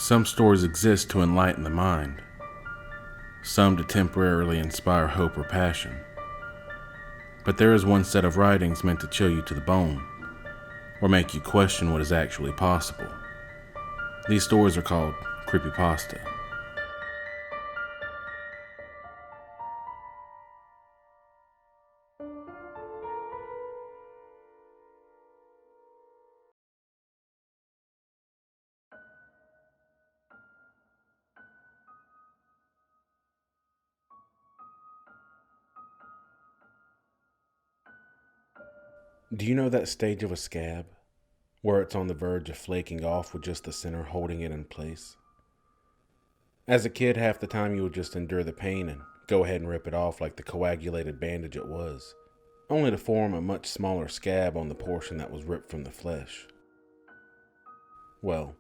Some stories exist to enlighten the mind, some to temporarily inspire hope or passion. But there is one set of writings meant to chill you to the bone, or make you question what is actually possible. These stories are called Creepypasta. Do you know that stage of a scab, where it's on the verge of flaking off with just the center holding it in place? As a kid, half the time you would just endure the pain and go ahead and rip it off like the coagulated bandage it was, only to form a much smaller scab on the portion that was ripped from the flesh. Well,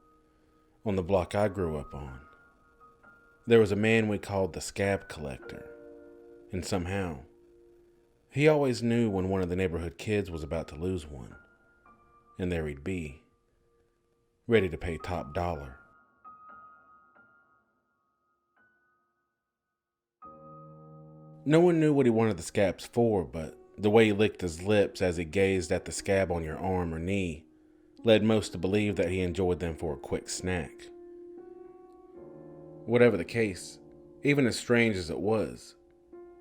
on the block I grew up on, there was a man we called the Scab Collector, and somehow, he always knew when one of the neighborhood kids was about to lose one, and there he'd be, ready to pay top dollar. No one knew what he wanted the scabs for, but the way he licked his lips as he gazed at the scab on your arm or knee led most to believe that he enjoyed them for a quick snack. Whatever the case, even as strange as it was,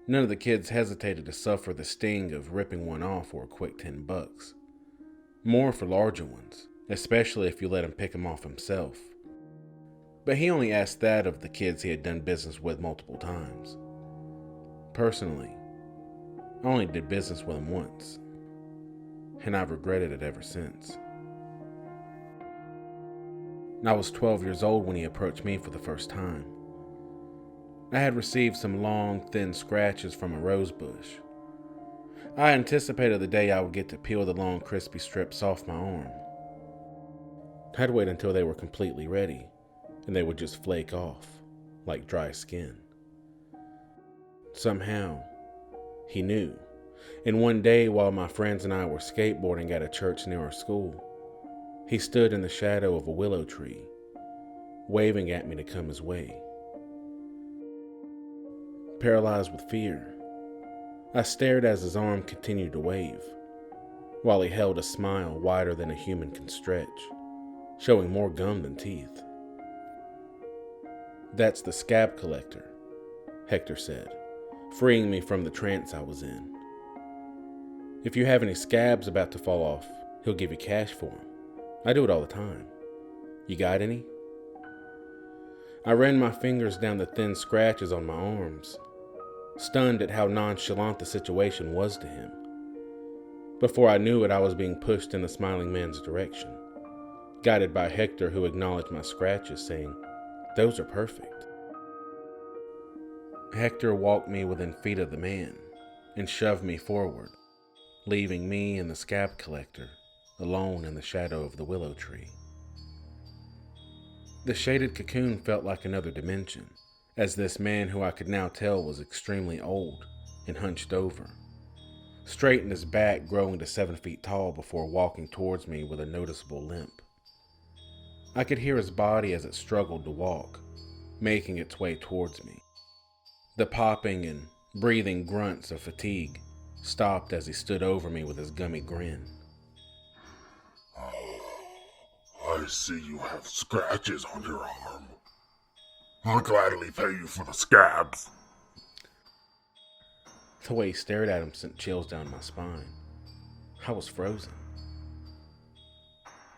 none of the kids hesitated to suffer the sting of ripping one off for a quick $10. More for larger ones, especially if you let him pick them off himself. But he only asked that of the kids he had done business with multiple times. Personally, I only did business with him once, and I've regretted it ever since. I was 12 years old when he approached me for the first time. I had received some long, thin scratches from a rose bush. I anticipated the day I would get to peel the long, crispy strips off my arm. I'd wait until they were completely ready, and they would just flake off, like dry skin. Somehow, he knew, and one day while my friends and I were skateboarding at a church near our school, he stood in the shadow of a willow tree, waving at me to come his way. Paralyzed with fear, I stared as his arm continued to wave, while he held a smile wider than a human can stretch, showing more gum than teeth. "That's the Scab Collector," Hector said, freeing me from the trance I was in. "If you have any scabs about to fall off, he'll give you cash for them. I do it all the time. You got any?" I ran my fingers down the thin scratches on my arms, stunned at how nonchalant the situation was to him. Before I knew it, I was being pushed in the smiling man's direction, guided by Hector, who acknowledged my scratches, saying, "Those are perfect." Hector walked me within feet of the man and shoved me forward, leaving me and the Scab Collector alone in the shadow of the willow tree. The shaded cocoon felt like another dimension, as this man, who I could now tell was extremely old and hunched over, straightened his back, growing to 7 feet tall before walking towards me with a noticeable limp. I could hear his body as it struggled to walk, making its way towards me. The popping and breathing grunts of fatigue stopped as he stood over me with his gummy grin. "I see you have scratches on your arm. I'll gladly pay you for the scabs." The way he stared at him sent chills down my spine. I was frozen.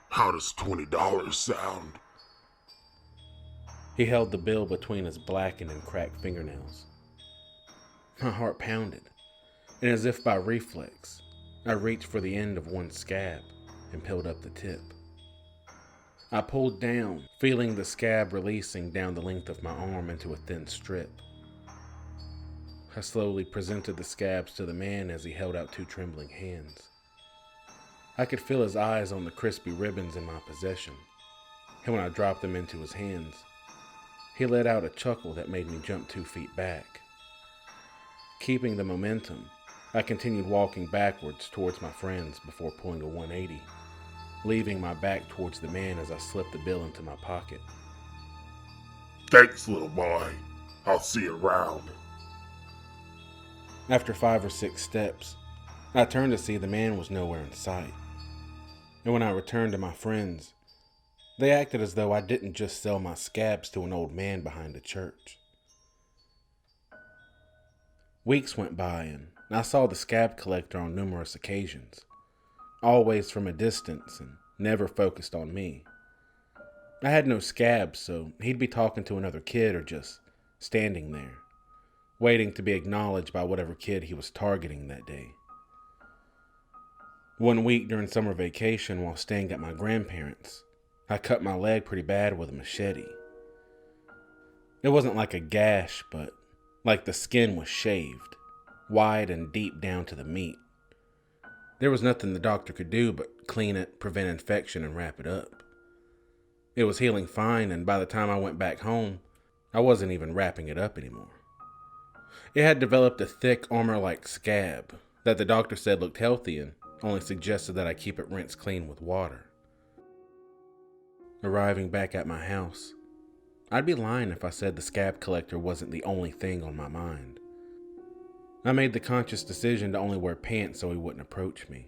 "How does $20 sound?" He held the bill between his blackened and cracked fingernails. My heart pounded, and as if by reflex, I reached for the end of one scab and peeled up the tip. I pulled down, feeling the scab releasing down the length of my arm into a thin strip. I slowly presented the scabs to the man as he held out 2 trembling hands. I could feel his eyes on the crispy ribbons in my possession, and when I dropped them into his hands, he let out a chuckle that made me jump 2 feet back. Keeping the momentum, I continued walking backwards towards my friends before pulling a 180, leaving my back towards the man as I slipped the bill into my pocket. Thanks, little boy. I'll see you around. After 5 or 6 steps, I turned to see the man was nowhere in sight. And when I returned to my friends, they acted as though I didn't just sell my scabs to an old man behind a church. Weeks went by and I saw the scab collector on numerous occasions, always from a distance and never focused on me. I had no scabs, so he'd be talking to another kid or just standing there, waiting to be acknowledged by whatever kid he was targeting that day. One week during summer vacation while staying at my grandparents', I cut my leg pretty bad with a machete. It wasn't like a gash, but like the skin was shaved, wide and deep down to the meat. There was nothing the doctor could do but clean it, prevent infection, and wrap it up. It was healing fine, and by the time I went back home, I wasn't even wrapping it up anymore. It had developed a thick armor-like scab that the doctor said looked healthy and only suggested that I keep it rinsed clean with water. Arriving back at my house, I'd be lying if I said the scab collector wasn't the only thing on my mind. I made the conscious decision to only wear pants so he wouldn't approach me.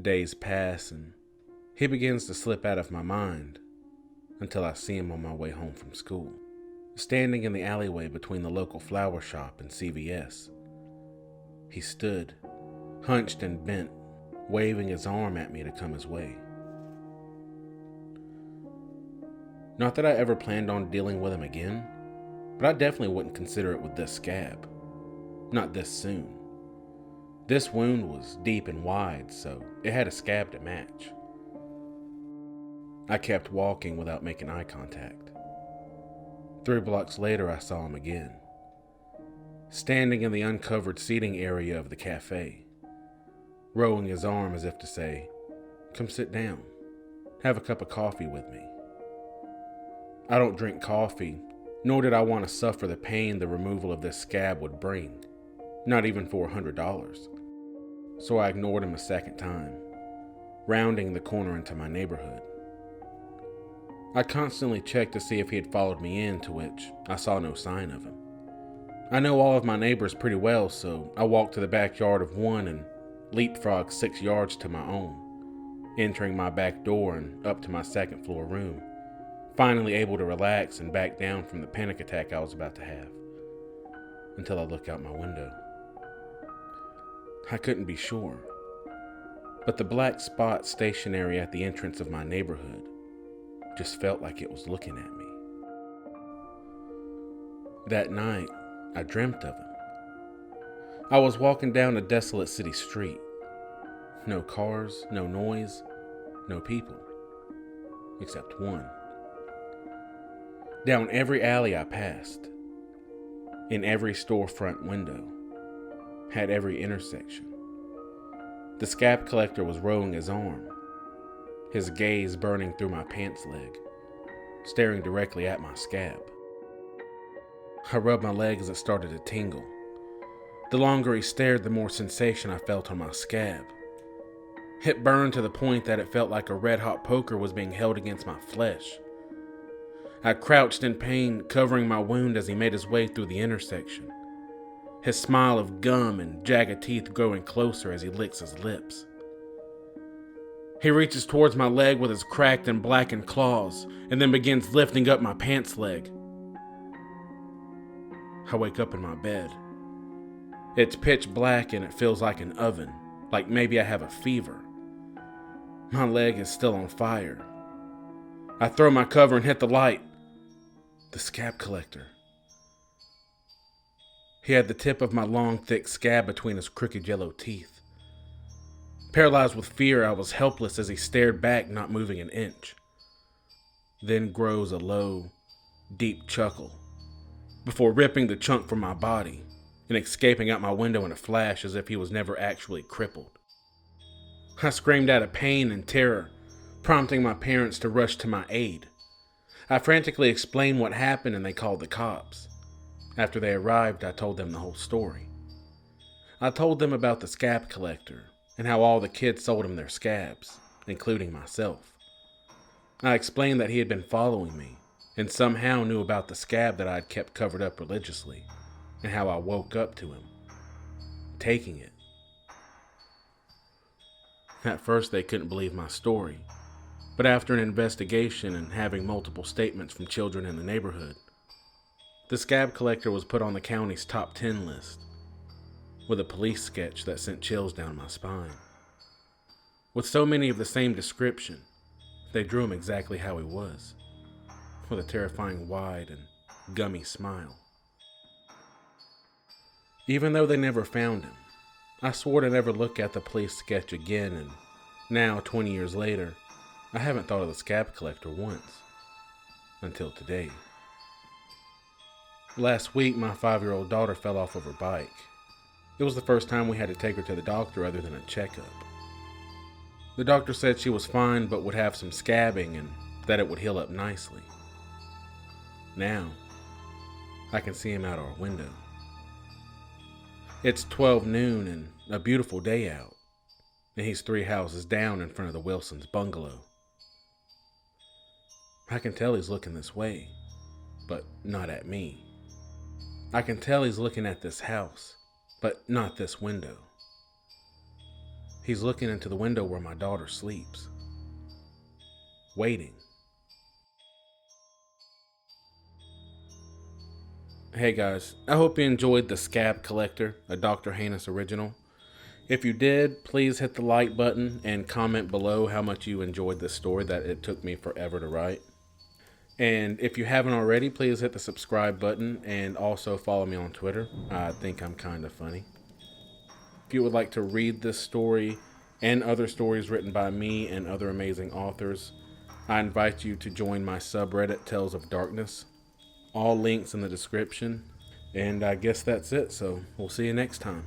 Days pass and he begins to slip out of my mind until I see him on my way home from school, standing in the alleyway between the local flower shop and CVS. He stood, hunched and bent, waving his arm at me to come his way. Not that I ever planned on dealing with him again, but I definitely wouldn't consider it with this scab. Not this soon. This wound was deep and wide, so it had a scab to match. I kept walking without making eye contact. 3 blocks later, I saw him again, standing in the uncovered seating area of the cafe, rolling his arm as if to say, "Come sit down, have a cup of coffee with me." I don't drink coffee, nor did I want to suffer the pain the removal of this scab would bring, not even for $100. So I ignored him a second time, rounding the corner into my neighborhood. I constantly checked to see if he had followed me in, to which I saw no sign of him. I know all of my neighbors pretty well, so I walked to the backyard of one and leapfrogged 6 yards to my own, entering my back door and up to my second floor room, finally able to relax and back down from the panic attack I was about to have, until I look out my window. I couldn't be sure, but the black spot stationary at the entrance of my neighborhood just felt like it was looking at me. That night, I dreamt of him. I was walking down a desolate city street. No cars, no noise, no people, except one. Down every alley I passed, in every storefront window, at every intersection, the scab collector was rolling his arm, his gaze burning through my pants leg, staring directly at my scab. I rubbed my leg as it started to tingle. The longer he stared, the more sensation I felt on my scab. It burned to the point that it felt like a red-hot poker was being held against my flesh. I crouched in pain, covering my wound as he made his way through the intersection, his smile of gum and jagged teeth growing closer as he licks his lips. He reaches towards my leg with his cracked and blackened claws, and then begins lifting up my pants leg. I wake up in my bed. It's pitch black and it feels like an oven, like maybe I have a fever. My leg is still on fire. I throw my cover and hit the light. The scab collector. He had the tip of my long, thick scab between his crooked yellow teeth. Paralyzed with fear, I was helpless as he stared back, not moving an inch. Then grows a low, deep chuckle, before ripping the chunk from my body and escaping out my window in a flash as if he was never actually crippled. I screamed out of pain and terror, prompting my parents to rush to my aid. I frantically explained what happened and they called the cops. After they arrived, I told them the whole story. I told them about the scab collector and how all the kids sold him their scabs, including myself. I explained that he had been following me and somehow knew about the scab that I'd kept covered up religiously, and how I woke up to him, taking it. At first, they couldn't believe my story, but after an investigation and having multiple statements from children in the neighborhood, the scab collector was put on the county's top 10 list, with a police sketch that sent chills down my spine. With so many of the same description, they drew him exactly how he was, with a terrifying wide and gummy smile. Even though they never found him, I swore to never look at the police sketch again, and now, 20 years later, I haven't thought of the scab collector once. Until today. Last week, my 5-year-old daughter fell off of her bike. It was the first time we had to take her to the doctor other than a checkup. The doctor said she was fine but would have some scabbing and that it would heal up nicely. Now, I can see him out our window. It's 12 noon and a beautiful day out, and he's 3 houses down in front of the Wilsons' bungalow. I can tell he's looking this way, but not at me. I can tell he's looking at this house, but not this window. He's looking into the window where my daughter sleeps, waiting. Hey guys, I hope you enjoyed The Scab Collector, a Dr. Heinous original. If you did, please hit the like button and comment below how much you enjoyed this story that it took me forever to write. And if you haven't already, please hit the subscribe button and also follow me on Twitter. I think I'm kind of funny. If you would like to read this story and other stories written by me and other amazing authors, I invite you to join my subreddit, Tales of Darkness. All links in the description. And I guess that's it, so we'll see you next time.